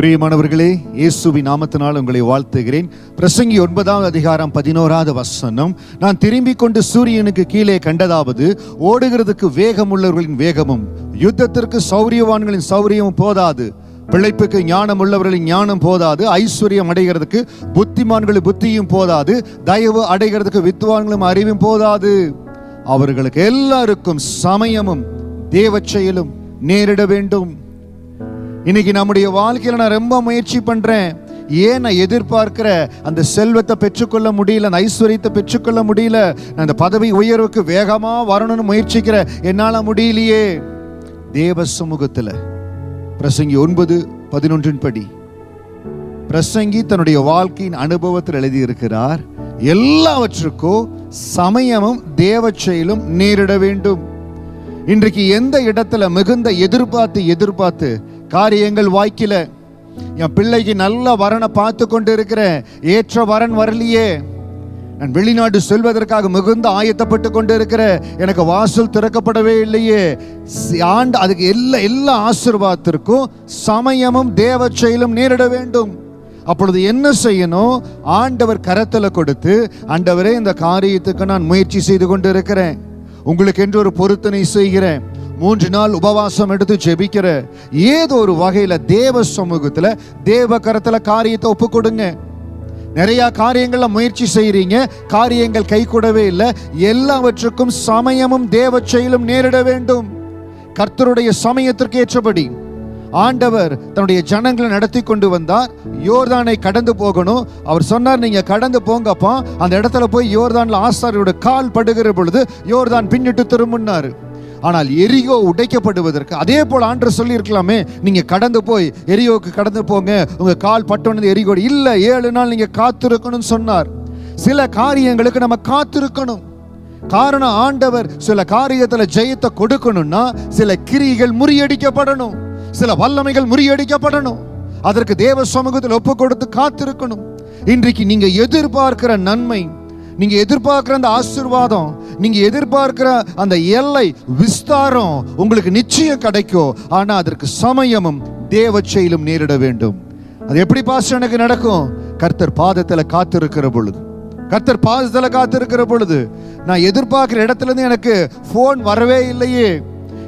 பிரியமானவர்களே, இயேசுவின் நாமத்தினால் உங்களை வாழ்த்துகிறேன். பிரசங்கி 9ஆம் அதிகாரம் 11வது வசனம். நான் திரும்பிக் கொண்டு சூரியனுக்கு கீழே கண்டதாவது, ஓடுகிறதுக்கு வேகம் உள்ளவர்களின் வேகமும் யுத்தத்திற்கு சௌரியவான்களின் சௌரியமும் போதாது, பிழைப்புக்கு ஞானம் உள்ளவர்களின் ஞானம் போதாது, ஐஸ்வர்யம் அடைகிறதுக்கு புத்திமான்களின் புத்தியும் போதாது, தயவு அடைகிறதுக்கு வித்வான்களும் அறிவும் போதாது. அவர்களுக்கு எல்லாருக்கும் சமயமும் தேவ செயலும் நேரிட வேண்டும். இன்னைக்கு நம்முடைய வாழ்க்கையில நான் ரொம்ப முயற்சி பண்றேன், ஏன் நான் எதிர்பார்க்கிற அந்த செல்வத்தை பெற்றுக்கொள்ள முடியல, அந்த ஐஸ்வர்யத்தை பெற்றுக்கொள்ள முடியல, நான் அந்த பதவி உயர்வுக்கு வேகமா வரணும்னு முயற்சிக்கிற, என்னால முடியலையே. தேவ சமூகத்துல பிரசங்கி 9:11 படி பிரசங்கி தன்னுடைய வாழ்க்கையின் அனுபவத்தில் எழுதி இருக்கிறார், எல்லாவற்றுக்கும் சமயமும் தேவ செயலும் நேரிட வேண்டும். இன்றைக்கு எந்த இடத்துல மிகுந்த எதிர்பார்த்து காரியங்கள் வாய்க்கல, என் பிள்ளைக்கு நல்ல வரனை பார்த்து கொண்டு இருக்கிறேன், ஏற்ற வரன் வரலையே, நான் வெளிநாடு செல்வதற்காக மிகுந்த ஆயத்தப்பட்டு கொண்டு இருக்கிறேன், எனக்கு வாசல் திறக்கப்படவே இல்லையே. அதுக்கு எல்லா ஆசீர்வாதத்திற்கும் சமயமும் தேவ செயலும் நேரிட வேண்டும். அப்பொழுது என்ன செய்யணும்? ஆண்டவர் கரத்துல கொடுத்து, ஆண்டவரே இந்த காரியத்துக்கு நான் முயற்சி செய்து கொண்டு இருக்கிறேன், உங்களுக்கு என்று ஒரு பொருத்தனை செய்கிறேன், 3 நாள் உபவாசம் எடுத்து ஜெபிக்கிற, ஏதோ ஒரு வகையில தேவ சமூகத்துல தேவ கரத்துல காரியத்தை ஒப்பு கொடுங்க. நிறைய காரியங்கள்ல முயற்சி செய்றீங்க, காரியங்கள் கை கூடவே இல்லை. எல்லாவற்றுக்கும் சமயமும் தேவ செயலும் நேரிட வேண்டும். கர்த்தருடைய சமயத்திற்கு ஏற்றபடி ஆண்டவர் தன்னுடைய ஜனங்களை நடத்தி கொண்டு வந்தார். யோர்தானை கடந்து போகணும். அவர் சொன்னார், நீங்க கடந்து போங்கப்பா. அந்த இடத்துல போய் யோர்தான்ல ஆசாரியோட கால் படுகிற பொழுது யோர்தான் பின்னிட்டு திரும்பினார். ஆனால் எரிகோ உடைக்கப்படுவதற்கு அதே போல ஆண்டவர் சொல்லி இருக்கலாமே, நீங்க கடந்து போய் எரியோக்கு கடந்து போங்க, உங்க கால் பட்டோன்னு எரிகோ இல்ல, 7 நாள் நீங்க காத்திருக்கணும்னு சொன்னார். சில காரியங்களுக்கு நம்ம காத்திருக்கணும். காரணம், ஆண்டவர் சில காரியத்துல ஜெயத்தை கொடுக்கணும்னா சில கிரிகள் முறியடிக்கப்படணும், சில வல்லமைகள் முறியடிக்கப்படணும். அதற்கு தேவ சமூகத்தில் ஒப்பு கொடுத்து காத்திருக்கணும். இன்றைக்கு நீங்க எதிர்பார்க்கிற நன்மை, நீங்க எதிர்பார்க்கிற அந்த ஆசீர்வாதம், நீங்க எதிர்பார்க்கிற அந்த எல்லை விஸ்தாரம் உங்களுக்கு நிச்சயம் கிடைக்கும். ஆனா அதற்கு சமயமும் தேவ செயலும் நேரிட வேண்டும். அது எப்படி பாஸ்டர் எனக்கு நடக்கும்? கர்த்தர் பாதத்துல காத்திருக்கிற பொழுது, கர்த்தர் பாதத்துல காத்திருக்கிற பொழுது, நான் எதிர்பார்க்கிற இடத்துல இருந்து எனக்கு போன் வரவே இல்லையே,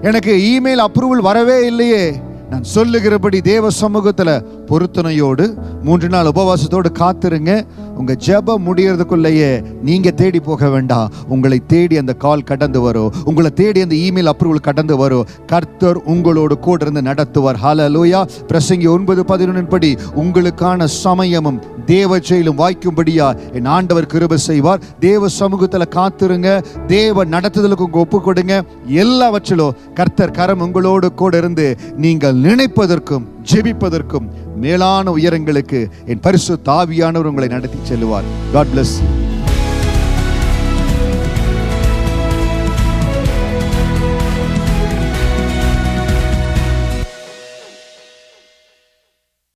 எனக்கு இமெயில் அப்ரூவல் வரவே இல்லையே, நான் சொல்லுகிறபடி தேவ சமூகத்துல பொருத்தனையோடு 3 நாள் உபவாசத்தோடு காத்திருங்க. உங்க ஜெபம் முடியறதுக்குள்ளேயே நீங்க தேடி போக வேண்டாம், உங்களை தேடி அந்த கால் கடந்து வரும், உங்களை தேடி அந்த இமெயில் அப்ரூவல் கடந்து வரும். கர்த்தர் உங்களோடு கூட இருந்து நடத்துவார். ஹல்லேலூயா. பிரசங்கி 9:11 படி உங்களுக்கான சமயமும் தேவ செயலும் வாய்க்கும்படியா என் ஆண்டவர் கிருபை செய்வார். தேவ சமூகத்துல காத்திருங்க, தேவ நடத்துதலுக்கு உங்க ஒப்பு கொடுங்க. எல்லாவற்றிலும் கர்த்தர் கரம் உங்களோடு கூட இருந்து நீங்கள் நினைப்பதற்கும் ஜெபிப்பதற்கும் மேலான உயரங்களுக்கு என் பரிசுத்த ஆவியானவர் உங்களை நடத்தி செல்லுவார். God bless you.